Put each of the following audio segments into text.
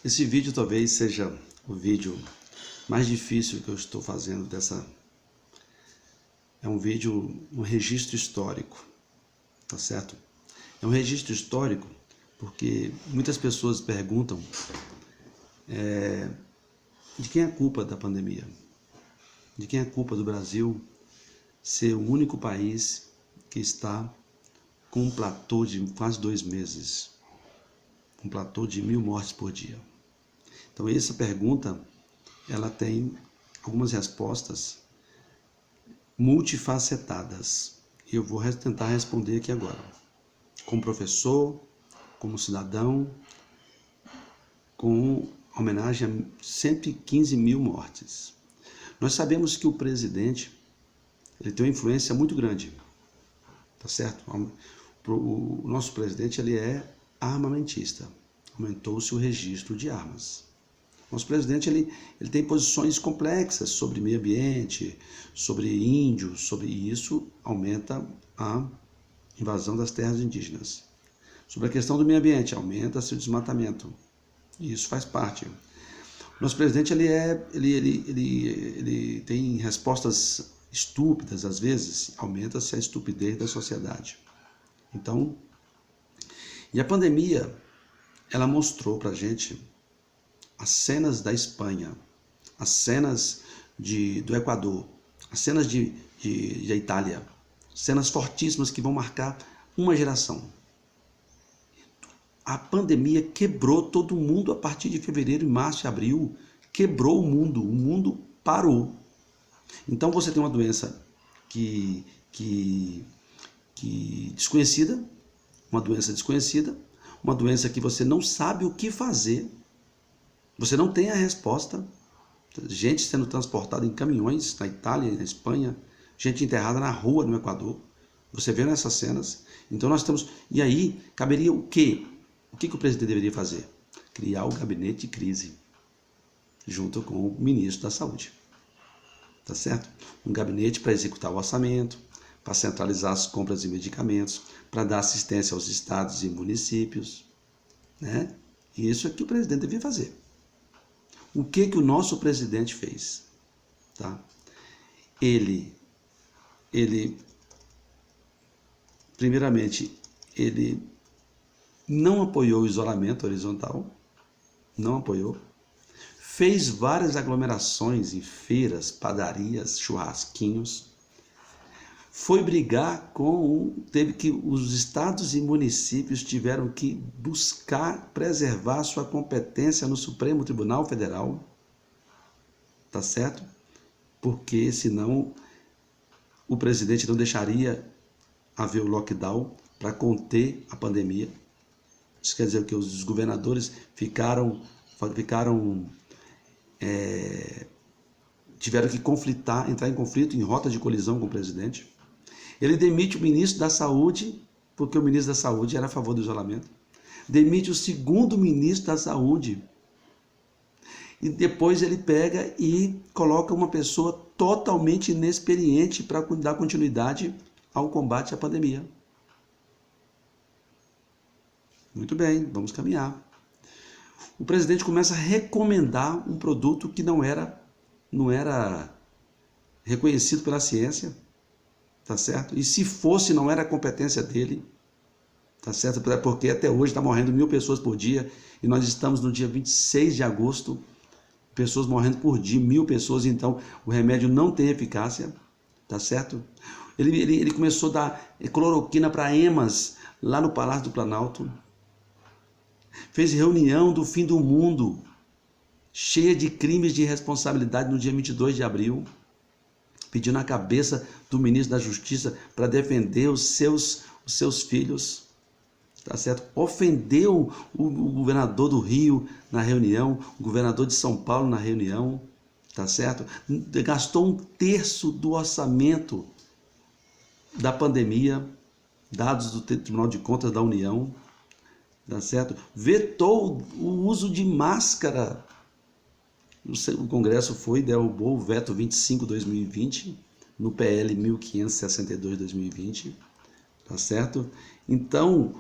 Esse vídeo talvez seja o vídeo mais difícil que eu estou fazendo dessa. É um vídeo, um registro histórico, tá certo? É um registro histórico porque muitas pessoas perguntam de quem é a culpa da pandemia? De quem é a culpa do Brasil ser o único país que está com um platô de quase 2 meses, um platô de 1.000 mortes por dia? Então essa pergunta, ela tem algumas respostas multifacetadas. E eu vou tentar responder aqui agora. Como professor, como cidadão, com homenagem a 115 mil mortes. Nós sabemos que o presidente ele tem uma influência muito grande, tá certo? O nosso presidente ele é armamentista, aumentou-se o registro de armas. Nosso presidente ele tem posições complexas sobre meio ambiente, sobre índios, sobre isso aumenta a invasão das terras indígenas. Sobre a questão do meio ambiente, aumenta-se o desmatamento. E isso faz parte. Nosso presidente ele tem respostas estúpidas às vezes, aumenta-se a estupidez da sociedade. Então, e a pandemia ela mostrou pra gente as cenas da Espanha, as cenas do Equador, as cenas da Itália, cenas fortíssimas que vão marcar uma geração. A pandemia quebrou todo mundo a partir de fevereiro, março e abril, quebrou o mundo parou. Então você tem uma doença desconhecida, uma doença que você não sabe o que fazer, você não tem a resposta, gente sendo transportada em caminhões na Itália e na Espanha, gente enterrada na rua no Equador, você vê nessas cenas. Então nós estamos, e aí caberia o quê? O que o presidente deveria fazer? Criar o gabinete de crise, junto com o ministro da Saúde, tá certo? Um gabinete para executar o orçamento, para centralizar as compras de medicamentos, para dar assistência aos estados e municípios, né? E isso é que o presidente devia fazer. O que o nosso presidente fez? Tá? Ele, primeiramente, ele não apoiou o isolamento horizontal, não apoiou. Fez várias aglomerações em feiras, padarias, churrasquinhos. Foi brigar os estados e municípios tiveram que buscar preservar sua competência no Supremo Tribunal Federal, tá certo? Porque senão o presidente não deixaria haver tiveram para conter a pandemia. Isso quer dizer que os governadores tiveram que entrar em conflito, em rota de colisão com o presidente. Ele demite o ministro da Saúde, porque o ministro da Saúde era a favor do isolamento. Demite o segundo ministro da Saúde. E depois ele pega e coloca uma pessoa totalmente inexperiente para dar continuidade ao combate à pandemia. Muito bem, vamos caminhar. O presidente começa a recomendar um produto que não era reconhecido pela ciência, tá certo? E se fosse, não era a competência dele, tá certo? Porque até hoje está morrendo 1.000 pessoas por dia e nós estamos no dia 26 de agosto, pessoas morrendo por dia, 1.000 pessoas, então o remédio não tem eficácia, tá certo? Ele começou a dar cloroquina para EMAs lá no Palácio do Planalto, fez reunião do fim do mundo, cheia de crimes de responsabilidade no dia 22 de abril, pedindo a cabeça do ministro da Justiça para defender os seus filhos, tá certo? Ofendeu o governador do Rio na reunião, o governador de São Paulo na reunião, tá certo? Gastou 1/3 do orçamento da pandemia, dados do Tribunal de Contas da União, tá certo? Vetou o uso de máscara. O Congresso derrubou o veto 25/2020 no PL 1562/2020, tá certo? Então,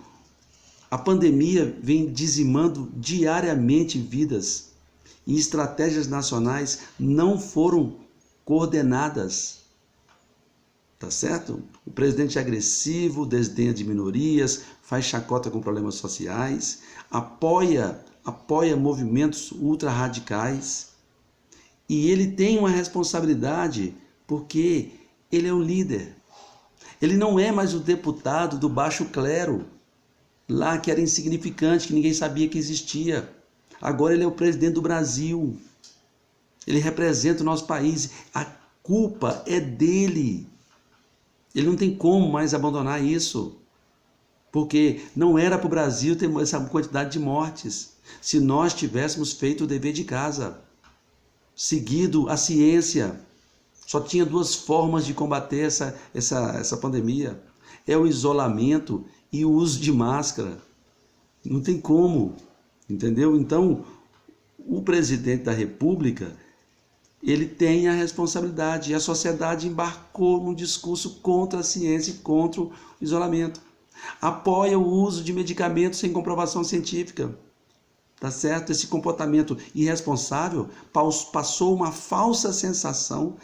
A pandemia vem dizimando diariamente vidas e estratégias nacionais não foram coordenadas. Tá certo? O presidente é agressivo, desdenha de minorias, faz chacota com problemas sociais, apoia movimentos ultra-radicais, e ele tem uma responsabilidade porque ele é o líder. Ele não é mais o deputado do baixo clero, lá que era insignificante, que ninguém sabia que existia. Agora ele é o presidente do Brasil. Ele representa o nosso país. A culpa é dele. Ele não tem como mais abandonar isso. Porque não era para o Brasil ter essa quantidade de mortes. Se nós tivéssemos feito o dever de casa, seguido a ciência, só tinha duas formas de combater essa pandemia. É o isolamento e o uso de máscara. Não tem como, entendeu? Então, o presidente da República, ele tem a responsabilidade. E a sociedade embarcou num discurso contra a ciência e contra o isolamento. Apoia o uso de medicamentos sem comprovação científica. Tá certo? Esse comportamento irresponsável passou uma falsa sensação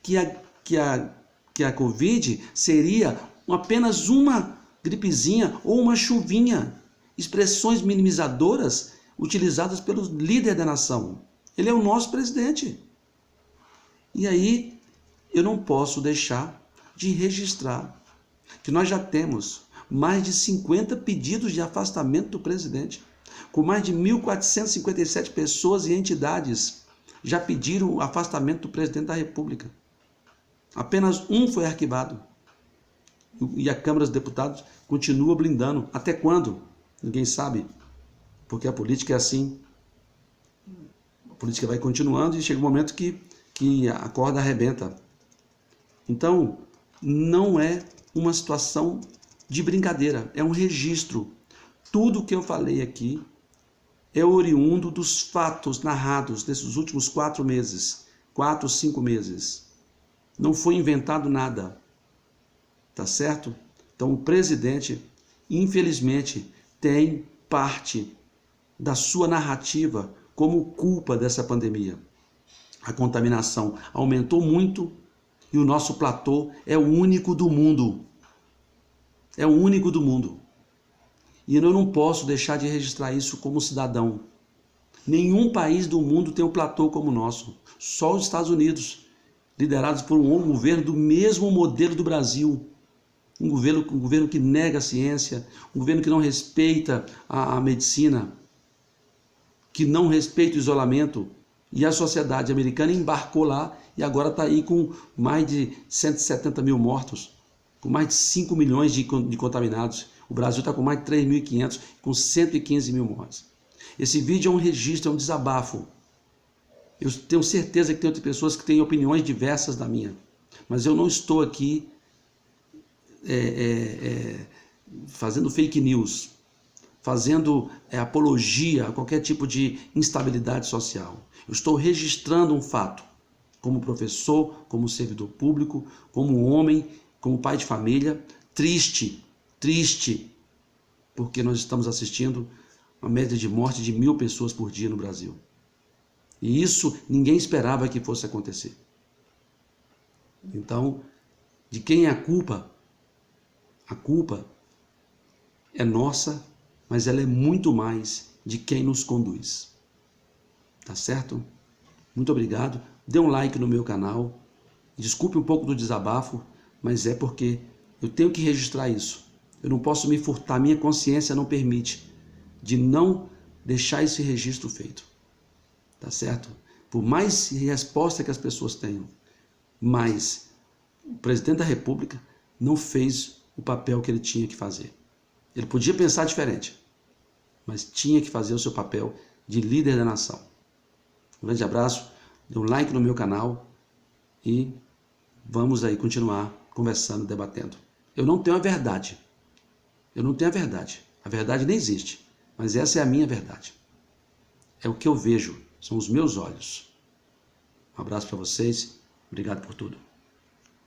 que a Covid seria apenas uma gripezinha ou uma chuvinha. Expressões minimizadoras utilizadas pelo líder da nação. Ele é o nosso presidente. E aí eu não posso deixar de registrar que nós já temos mais de 50 pedidos de afastamento do presidente, com mais de 1.457 pessoas e entidades já pediram o afastamento do presidente da República. Apenas um foi arquivado. E a Câmara dos Deputados continua blindando. Até quando? Ninguém sabe. Porque a política é assim. A política vai continuando e chega um momento que a corda arrebenta. Então, não é uma situação de brincadeira, é um registro. Tudo que eu falei aqui é oriundo dos fatos narrados nesses últimos 4 meses, 4, 5 meses. Não foi inventado nada, tá certo? Então o presidente, infelizmente, tem parte da sua narrativa como culpa dessa pandemia. A contaminação aumentou muito e o nosso platô é o único do mundo. É o único do mundo. E eu não posso deixar de registrar isso como cidadão. Nenhum país do mundo tem um platô como o nosso. Só os Estados Unidos, liderados por um governo do mesmo modelo do Brasil. Um governo que nega a ciência, um governo que não respeita a medicina, que não respeita o isolamento. E a sociedade americana embarcou lá e agora está aí com mais de 170 mil mortos, com mais de 5 milhões de contaminados. O Brasil está com mais de 3.500, com 115 mil mortes. Esse vídeo é um registro, é um desabafo. Eu tenho certeza que tem outras pessoas que têm opiniões diversas da minha, mas eu não estou aqui fazendo fake news, fazendo apologia a qualquer tipo de instabilidade social. Eu estou registrando um fato, como professor, como servidor público, como homem, como pai de família, triste, porque nós estamos assistindo uma média de morte de 1.000 pessoas por dia no Brasil. E isso ninguém esperava que fosse acontecer. Então, de quem é a culpa? A culpa é nossa, mas ela é muito mais de quem nos conduz. Tá certo? Muito obrigado. Dê um like no meu canal. Desculpe um pouco do desabafo, mas é porque eu tenho que registrar isso. Eu não posso me furtar, minha consciência não permite de não deixar esse registro feito. Tá certo? Por mais resposta que as pessoas tenham, mas o presidente da República não fez o papel que ele tinha que fazer. Ele podia pensar diferente, mas tinha que fazer o seu papel de líder da nação. Um grande abraço, dê um like no meu canal e vamos aí continuar conversando, debatendo. Eu não tenho a verdade. Eu não tenho a verdade. A verdade nem existe, mas essa é a minha verdade. É o que eu vejo, são os meus olhos. Um abraço para vocês, obrigado por tudo.